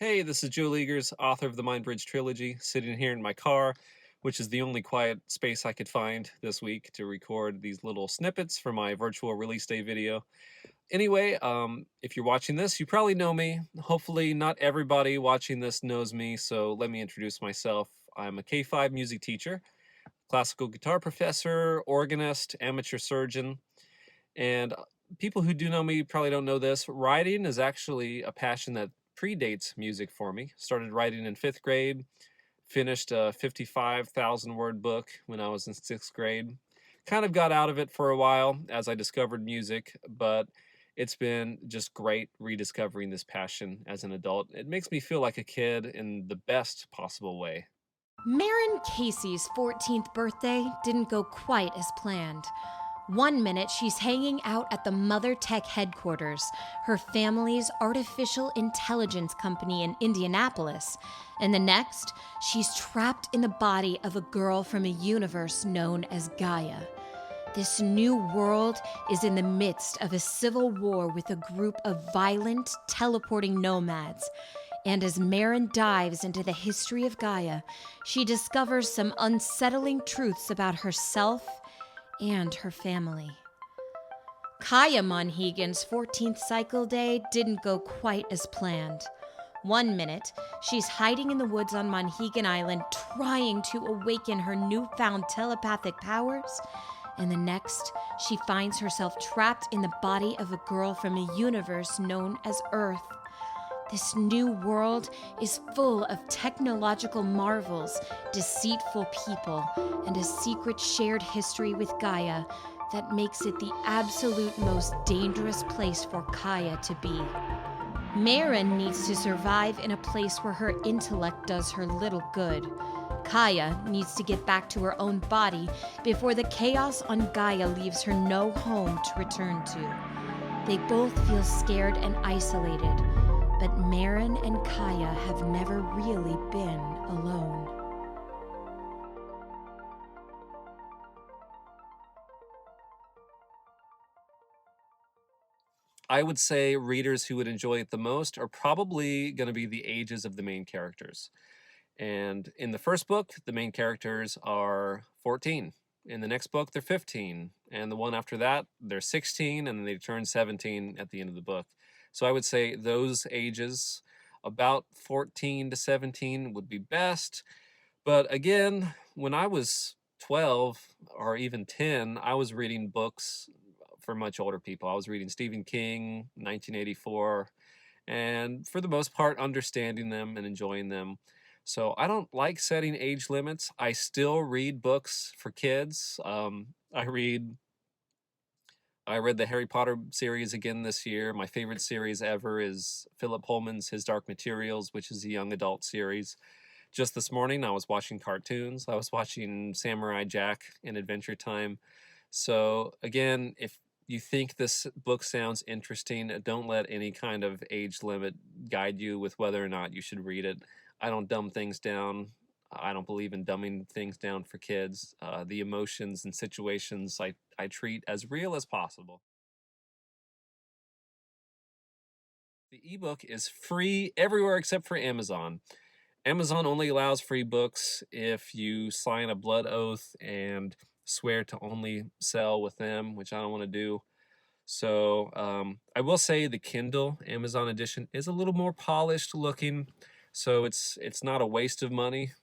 Hey, this is Joe Leagers, author of the Mindbridge trilogy, sitting here in my car, which is the only quiet space I could find this week to record these little snippets for my virtual release day video. Anyway, if you're watching this, you probably know me. Hopefully, not everybody watching this knows me, so let me introduce myself. I'm a K-5 music teacher, classical guitar professor, organist, amateur surgeon, and people who do know me probably don't know this. Writing is actually a passion that predates music for me. Started writing in 5th grade, finished a 55,000 word book when I was in 6th grade. Kind of got out of it for a while as I discovered music, but it's been just great rediscovering this passion as an adult. It makes me feel like a kid in the best possible way. Marin Casey's 14th birthday didn't go quite as planned. One minute, she's hanging out at the Mother Tech headquarters, her family's artificial intelligence company in Indianapolis, and the next, she's trapped in the body of a girl from a universe known as Gaia. This new world is in the midst of a civil war with a group of violent, teleporting nomads. And as Marin dives into the history of Gaia, she discovers some unsettling truths about herself and her family. Kaya Monhegan's 14th cycle day didn't go quite as planned. One minute, she's hiding in the woods on Monhegan Island trying to awaken her newfound telepathic powers, and the next, she finds herself trapped in the body of a girl from a universe known as Earth. This new world is full of technological marvels, deceitful people, and a secret shared history with Gaia that makes it the absolute most dangerous place for Kaya to be. Marin needs to survive in a place where her intellect does her little good. Kaya needs to get back to her own body before the chaos on Gaia leaves her no home to return to. They both feel scared and isolated, but Marin and Kaya have never really been alone. I would say readers who would enjoy it the most are probably going to be the ages of the main characters. And in the first book, the main characters are 14. In the next book, they're 15. And the one after that, they're 16, and then they turn 17 at the end of the book. So I would say those ages, about 14 to 17, would be best. But again, when I was 12 or even 10, I was reading books for much older people. I was reading Stephen King, 1984, and for the most part, understanding them and enjoying them. So I don't like setting age limits. I still read books for kids. I read the Harry Potter series again this year. My favorite series ever is Philip Pullman's His Dark Materials, which is a young adult series. Just this morning, I was watching cartoons. I was watching Samurai Jack in Adventure Time. So again, if you think this book sounds interesting, don't let any kind of age limit guide you with whether or not you should read it. I don't dumb things down. I don't believe in dumbing things down for kids. The emotions and situations I treat as real as possible. The ebook is free everywhere except for Amazon. Amazon only allows free books if you sign a blood oath and swear to only sell with them, which I don't want to do. So I will say the Kindle Amazon edition is a little more polished looking, so it's not a waste of money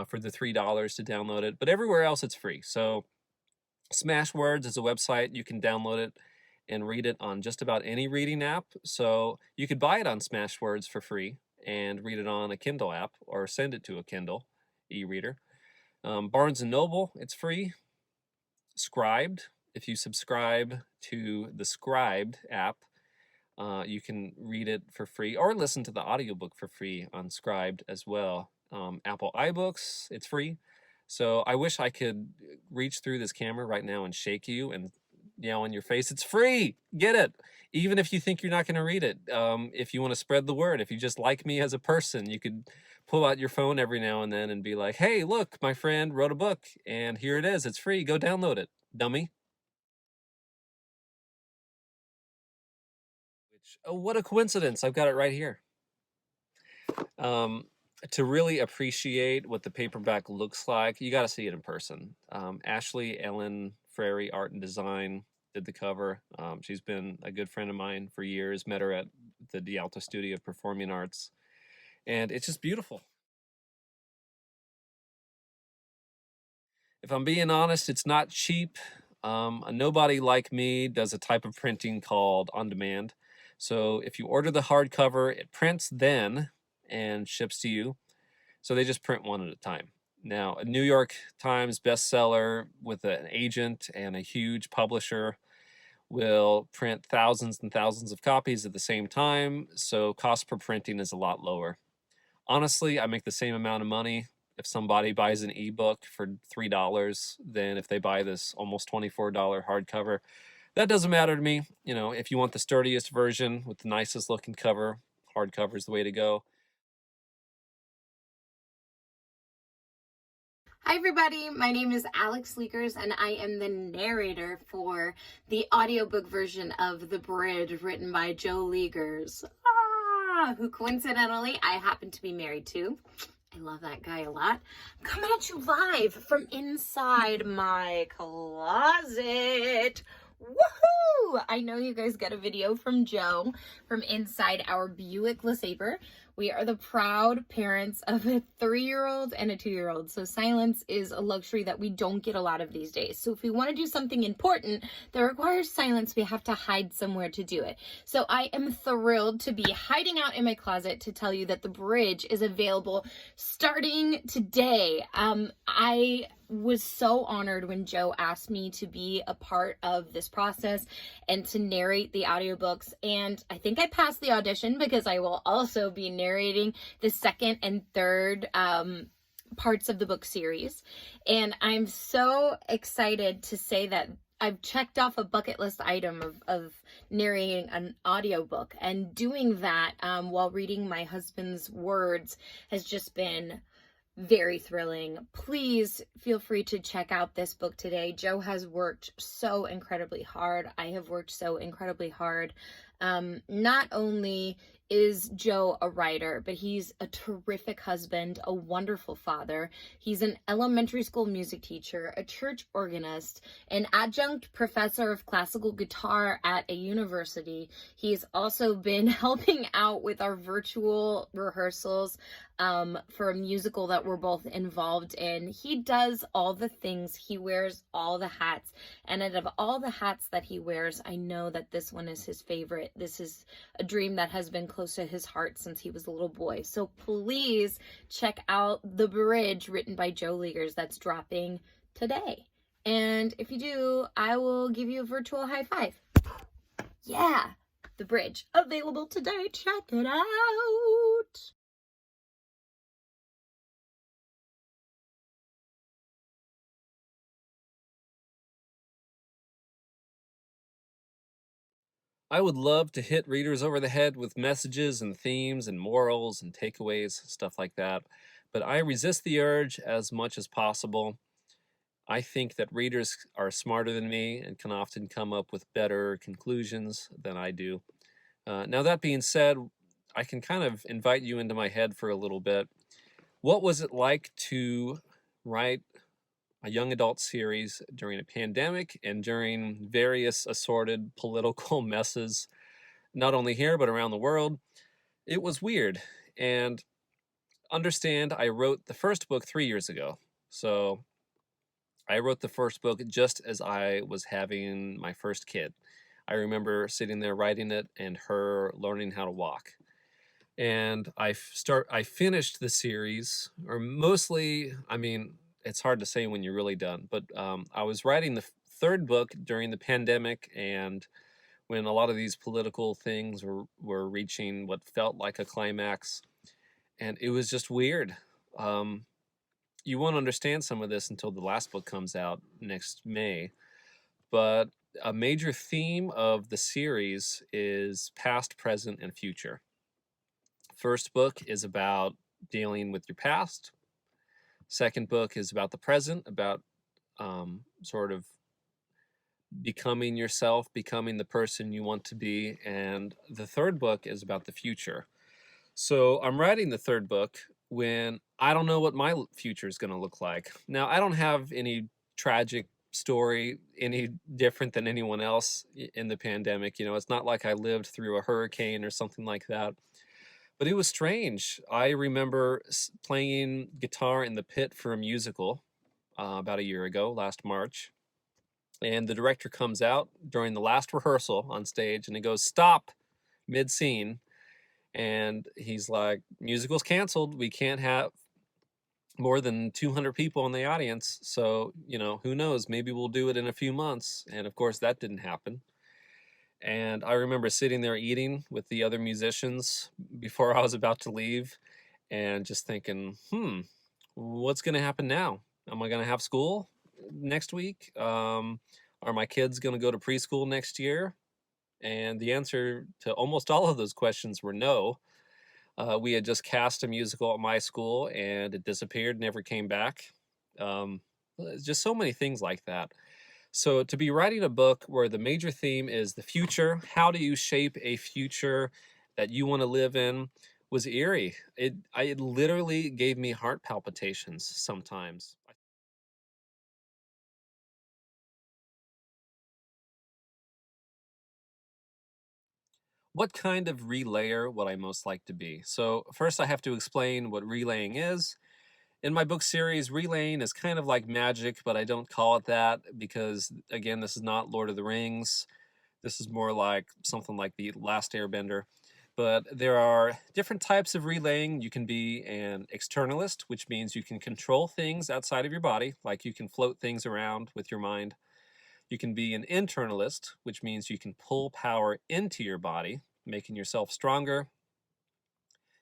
for the $3 to download it. But everywhere else it's free. So Smashwords is a website. You can download it and read it on just about any reading app. So you could buy it on Smashwords for free and read it on a Kindle app or send it to a Kindle e-reader. Barnes & Noble, it's free. Scribed, if you subscribe to the Scribed app, you can read it for free or listen to the audiobook for free on Scribed as well. Apple iBooks, it's free. So I wish I could reach through this camera right now and shake you and yell in your face, it's free, get it. Even if you think you're not going to read it. If you want to spread the word, if you just like me as a person, you could pull out your phone every now and then and be like, hey, look, my friend wrote a book and here it is, it's free, go download it, dummy. Which, oh, what a coincidence, I've got it right here. Um, to really appreciate what the paperback looks like, you got to see it in person. Ashley Ellen Frary Art and Design did the cover. She's been a good friend of mine for years. Met her at the D'Alto Studio of Performing Arts, and it's just beautiful. If I'm being honest, it's not cheap. A nobody like me does a type of printing called on demand. So if you order the hardcover, it prints then and ships to you. So they just print one at a time. Now, a New York Times bestseller with an agent and a huge publisher will print thousands and thousands of copies at the same time, so cost per printing is a lot lower. Honestly, I make the same amount of money if somebody buys an ebook for $3 than if they buy this almost $24 hardcover. That doesn't matter to me. You know, if you want the sturdiest version with the nicest looking cover, hardcover is the way to go. Hi everybody, my name is Alex Leakers and I am the narrator for the audiobook version of The Bridge written by Joe Leakers, who coincidentally I happen to be married to. I love that guy a lot. I'm coming at you live from inside my closet. Woohoo! I know you guys got a video from Joe from inside our Buick LeSabre. We are the proud parents of a 3-year-old and a 2-year-old. So silence is a luxury that we don't get a lot of these days. So if we want to do something important that requires silence, we have to hide somewhere to do it. So I am thrilled to be hiding out in my closet to tell you that The Bridge is available starting today. I was so honored when Joe asked me to be a part of this process and to narrate the audiobooks, and I think I passed the audition because I will also be narrating the second and third parts of the book series. And I'm so excited to say that I've checked off a bucket list item of narrating an audiobook, and doing that while reading my husband's words has just been very thrilling. Please feel free to check out this book today. Joe has worked so incredibly hard. I have worked so incredibly hard. Not only is Joe a writer, but he's a terrific husband, a wonderful father. He's an elementary school music teacher, a church organist, an adjunct professor of classical guitar at a university. He's also been helping out with our virtual rehearsals for a musical that we're both involved in. He does all the things. He wears all the hats. And out of all the hats that he wears, I know that this one is his favorite. This is a dream that has been close to his heart since he was a little boy. So please check out The Bridge, written by Joe Leakers, that's dropping today. And if you do, I will give you a virtual high five. Yeah, The Bridge, available today. Check it out. I would love to hit readers over the head with messages and themes and morals and takeaways, stuff like that, but I resist the urge as much as possible. I think that readers are smarter than me and can often come up with better conclusions than I do. Now, that being said, I can kind of invite you into my head for a little bit. What was it like to write a young adult series during a pandemic and during various assorted political messes, not only here, but around the world? It was weird. And understand, I wrote the first book 3 years ago. So I wrote the first book just as I was having my first kid. I remember sitting there writing it and her learning how to walk. And I finished the series, or mostly, I mean, it's hard to say when you're really done, but I was writing the third book during the pandemic, and when a lot of these political things were reaching what felt like a climax, and it was just weird. You won't understand some of this until the last book comes out next May, but a major theme of the series is past, present, and future. First book is about dealing with your past. Second book is about the present, about sort of becoming yourself, becoming the person you want to be. And the third book is about the future. So I'm writing the third book when I don't know what my future is going to look like. Now, I don't have any tragic story any different than anyone else in the pandemic. You know, it's not like I lived through a hurricane or something like that. But it was strange. I remember playing guitar in the pit for a musical about a year ago, last March. And the director comes out during the last rehearsal on stage and he goes, "Stop," mid scene. And he's like, "Musical's canceled. We can't have more than 200 people in the audience. So, you know, who knows? Maybe we'll do it in a few months." And of course, that didn't happen. And I remember sitting there eating with the other musicians before I was about to leave and just thinking, what's going to happen now? Am I going to have school next week? Are my kids going to go to preschool next year? And the answer to almost all of those questions were no. We had just cast a musical at my school and it disappeared, never came back. Just so many things like that. So to be writing a book where the major theme is the future, how do you shape a future that you want to live in, was eerie. It literally gave me heart palpitations sometimes. What kind of relayer would I most like to be? So first I have to explain what relaying is. In my book series, relaying is kind of like magic, but I don't call it that because, again, this is not Lord of the Rings. This is more like something like The Last Airbender. But there are different types of relaying. You can be an externalist, which means you can control things outside of your body, like you can float things around with your mind. You can be an internalist, which means you can pull power into your body, making yourself stronger.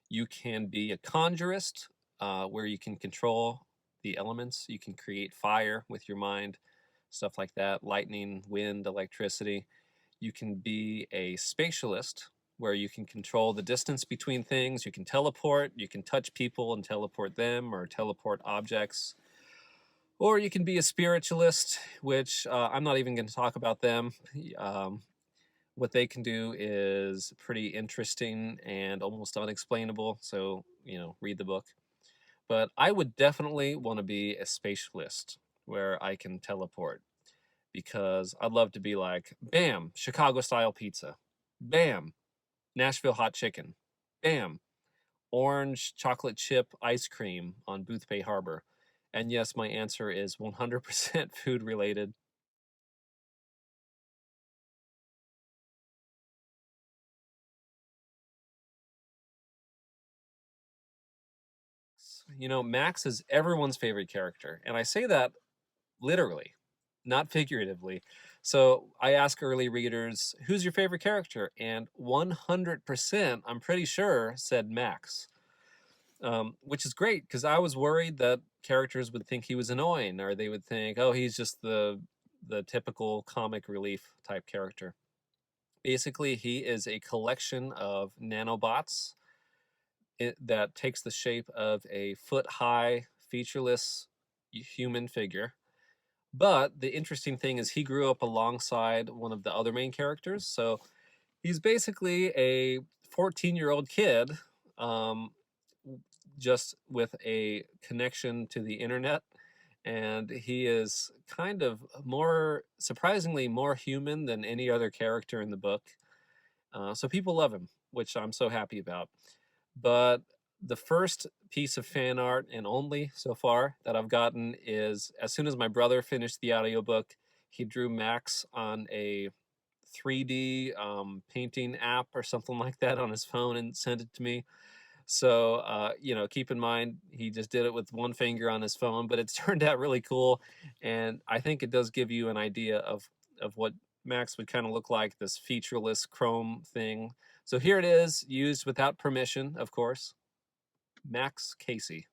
You can be a conjurist, where you can control the elements. You can create fire with your mind, stuff like that, lightning, wind, electricity. You can be a spatialist, where you can control the distance between things. You can teleport, you can touch people and teleport them or teleport objects. Or you can be a spiritualist, which I'm not even going to talk about them. Um, what they can do is pretty interesting and almost unexplainable. So, you know, read the book. But I would definitely want to be a spatialist where I can teleport because I'd love to be like, bam, Chicago style pizza. Bam, Nashville hot chicken. Bam, orange chocolate chip ice cream on Boothbay Harbor. And yes, my answer is 100% food related. You know, Max is everyone's favorite character. And I say that literally, not figuratively. So I ask early readers, who's your favorite character? And 100%, I'm pretty sure, said Max. Which is great because I was worried that characters would think he was annoying or they would think, oh, he's just the typical comic relief type character. Basically, he is a collection of nanobots that takes the shape of a foot high, featureless human figure. But the interesting thing is, he grew up alongside one of the other main characters. So he's basically a 14-year-old kid, um, just with a connection to the internet. And he is kind of more, surprisingly, more human than any other character in the book. So people love him, which I'm so happy about. But the first piece of fan art, and only so far, that I've gotten is as soon as my brother finished the audiobook, he drew Max on a 3D painting app or something like that on his phone and sent it to me. So, you know, keep in mind, he just did it with one finger on his phone, but it's turned out really cool. And I think it does give you an idea of what Max would kind of look like, this featureless chrome thing. So here it is, used without permission, of course. Max Casey.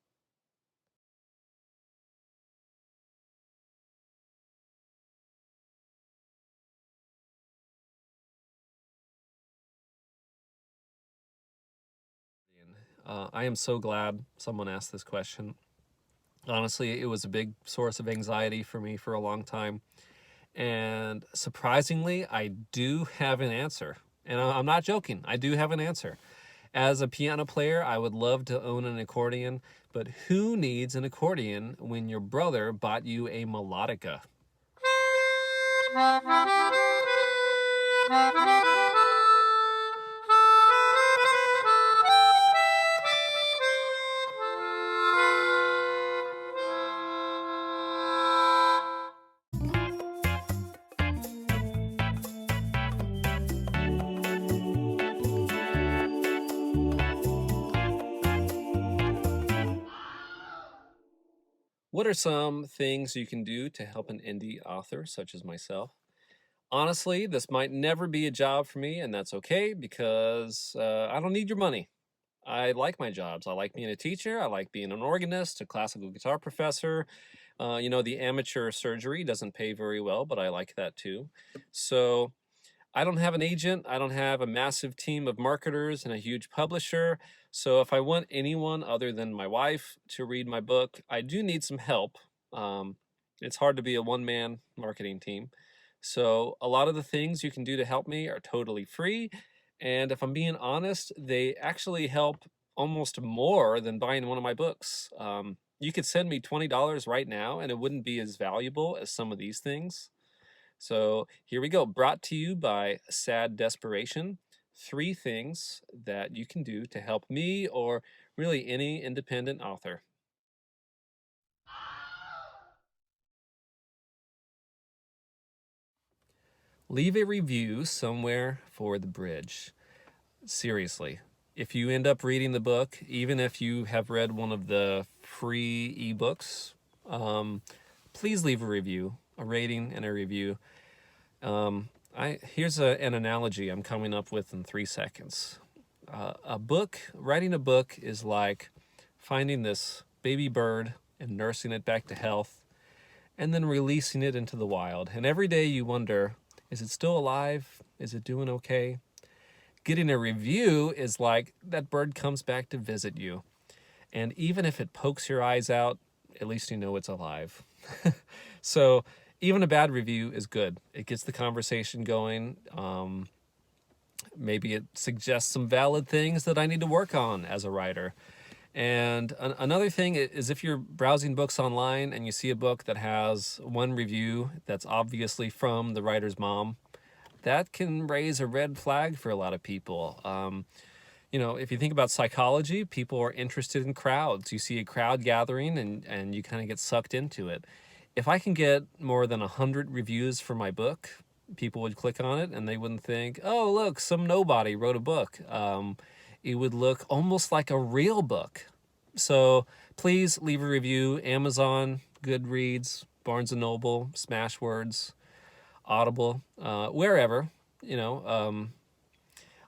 I am so glad someone asked this question. Honestly, it was a big source of anxiety for me for a long time. And surprisingly, I do have an answer. And I'm not joking, I do have an answer. As a piano player, I would love to own an accordion, but who needs an accordion when your brother bought you a melodica? What are some things you can do to help an indie author such as myself? Honestly, this might never be a job for me, and that's okay because I don't need your money. I like my jobs. I like being a teacher. I like being an organist, a classical guitar professor. The amateur surgery doesn't pay very well, but I like that too. So I don't have an agent. I don't have a massive team of marketers and a huge publisher. So if I want anyone other than my wife to read my book, I do need some help. Um, it's hard to be a one-man marketing team. So a lot of the things you can do to help me are totally free. And if I'm being honest, they actually help almost more than buying one of my books. You could send me $20 right now, and it wouldn't be as valuable as some of these things. So here we go, brought to you by Sad Desperation. 3 things that you can do to help me or really any independent author. Leave a review somewhere for the bridge. Seriously, if you end up reading the book, even if you have read one of the free ebooks, please leave a review, a rating and a review. Here's an analogy I'm coming up with in 3 seconds. Writing a book is like finding this baby bird and nursing it back to health and then releasing it into the wild. And every day you wonder, is it still alive? Is it doing okay? Getting a review is like that bird comes back to visit you. And even if it pokes your eyes out, at least you know it's alive. So even a bad review is good. It gets the conversation going. Maybe it suggests some valid things that I need to work on as a writer. And another thing is if you're browsing books online and you see a book that has one review that's obviously from the writer's mom, that can raise a red flag for a lot of people. If you think about psychology, people are interested in crowds. You see a crowd gathering and you kind of get sucked into it. If I can get more than 100 reviews for my book, people would click on it and they wouldn't think, oh, look, some nobody wrote a book. It would look almost like a real book. So please leave a review. Amazon, Goodreads, Barnes & Noble, Smashwords, Audible, wherever,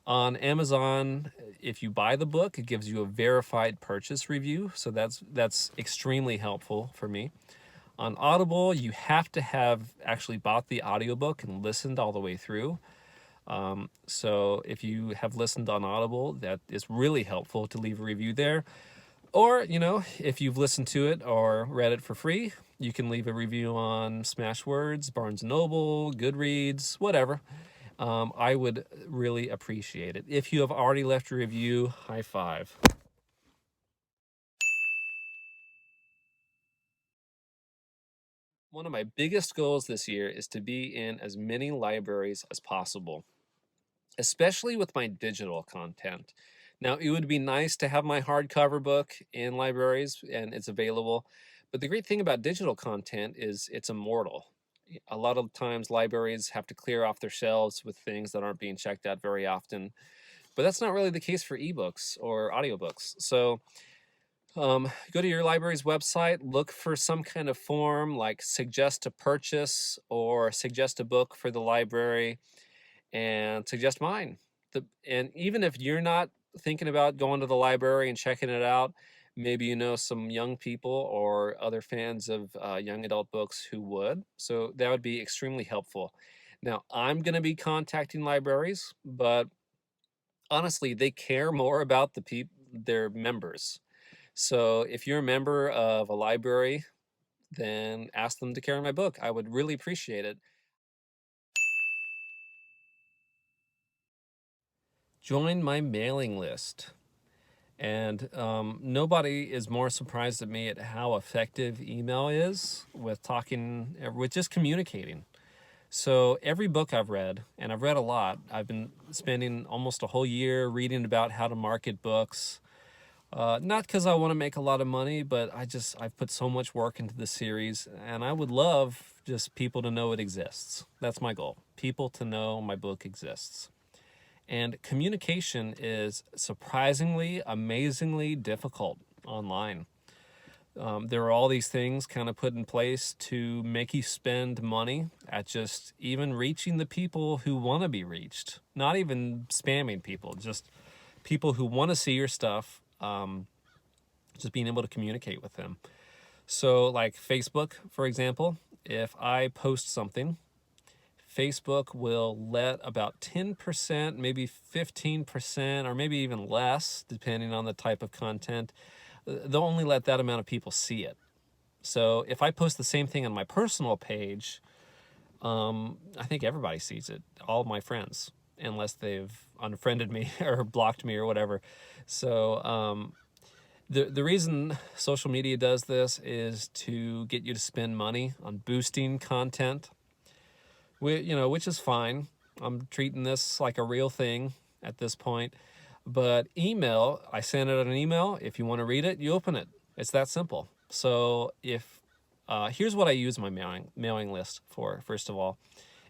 on Amazon, if you buy the book, it gives you a verified purchase review. So that's extremely helpful for me. On Audible, you have to have actually bought the audiobook and listened all the way through. So if you have listened on Audible, that is really helpful to leave a review there. Or, if you've listened to it or read it for free, you can leave a review on Smashwords, Barnes & Noble, Goodreads, whatever. I would really appreciate it. If you have already left a review, high five. One of my biggest goals this year is to be in as many libraries as possible, especially with my digital content. Now, it would be nice to have my hardcover book in libraries and it's available, but the great thing about digital content is it's immortal. A lot of times libraries have to clear off their shelves with things that aren't being checked out very often, but that's not really the case for ebooks or audiobooks. So go to your library's website, look for some kind of form like suggest a purchase or suggest a book for the library, and suggest mine. And even if you're not thinking about going to the library and checking it out, maybe you know some young people or other fans of young adult books who would. So that would be extremely helpful. Now, I'm going to be contacting libraries, but honestly, they care more about their members. So if you're a member of a library, then ask them to carry my book. I would really appreciate it. join my mailing list. And nobody is more surprised at me at how effective email is with just communicating. So every book I've read, and I've read a lot, I've been spending almost a whole year reading about how to market books. Not because I want to make a lot of money, but I've put so much work into the series, and I would love just people to know it exists. That's my goal. People to know my book exists. And communication is surprisingly, amazingly difficult online. There are all these things kind of put in place to make you spend money at just even reaching the people who want to be reached. Not even spamming people, just people who want to see your stuff, just being able to communicate with them. So like Facebook, for example, if I post something, Facebook will let about 10%, maybe 15%, or maybe even less, depending on the type of content. They'll only let that amount of people see it. So if I post the same thing on my personal page, I think everybody sees it, all my friends, unless they've unfriended me or blocked me or whatever. So the reason social media does this is to get you to spend money on boosting content, which is fine. I'm treating this like a real thing at this point. But email, I send it an email. If you want to read it, you open it. It's that simple. So here's what I use my mailing list for, first of all.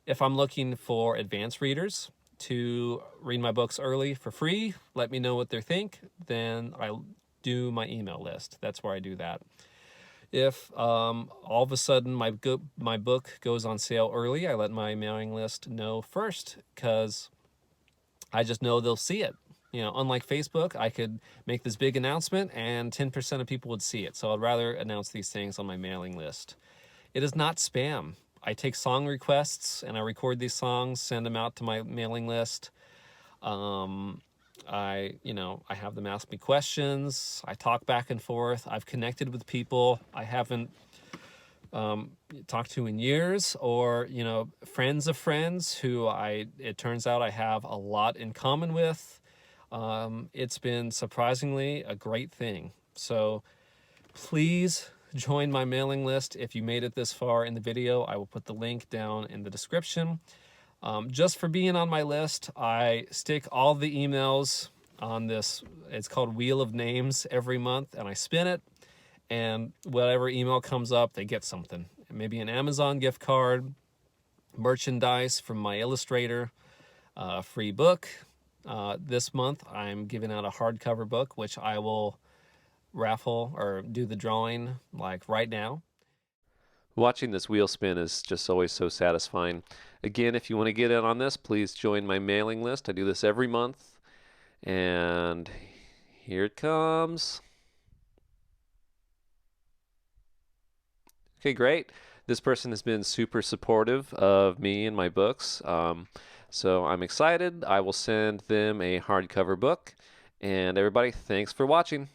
If I'm looking for advanced readers to read my books early for free, let me know what they think, then I do my email list. That's where I do that. If all of a sudden my book goes on sale early, I let my mailing list know first, because I just know they'll see it. Unlike Facebook, I could make this big announcement and 10% of people would see it. So I'd rather announce these things on my mailing list. It is not spam. I take song requests and I record these songs, send them out to my mailing list. I have them ask me questions. I talk back and forth. I've connected with people I haven't talked to in years, or, friends of friends who it turns out I have a lot in common with. It's been surprisingly a great thing. So please join my mailing list. If you made it this far in the video, I will put the link down in the description. Just for being on my list, I stick all the emails on this, it's called Wheel of Names, every month, and I spin it, and whatever email comes up, they get something. Maybe an Amazon gift card, merchandise from my illustrator, a free book. This month, I'm giving out a hardcover book, which I will raffle or do the drawing like right now. Watching this wheel spin is just always so satisfying. Again, if you want to get in on this, please join my mailing list. I do this every month. And here it comes. Okay, great. This person has been super supportive of me and my books. So I'm excited. I will send them a hardcover book. And everybody, thanks for watching.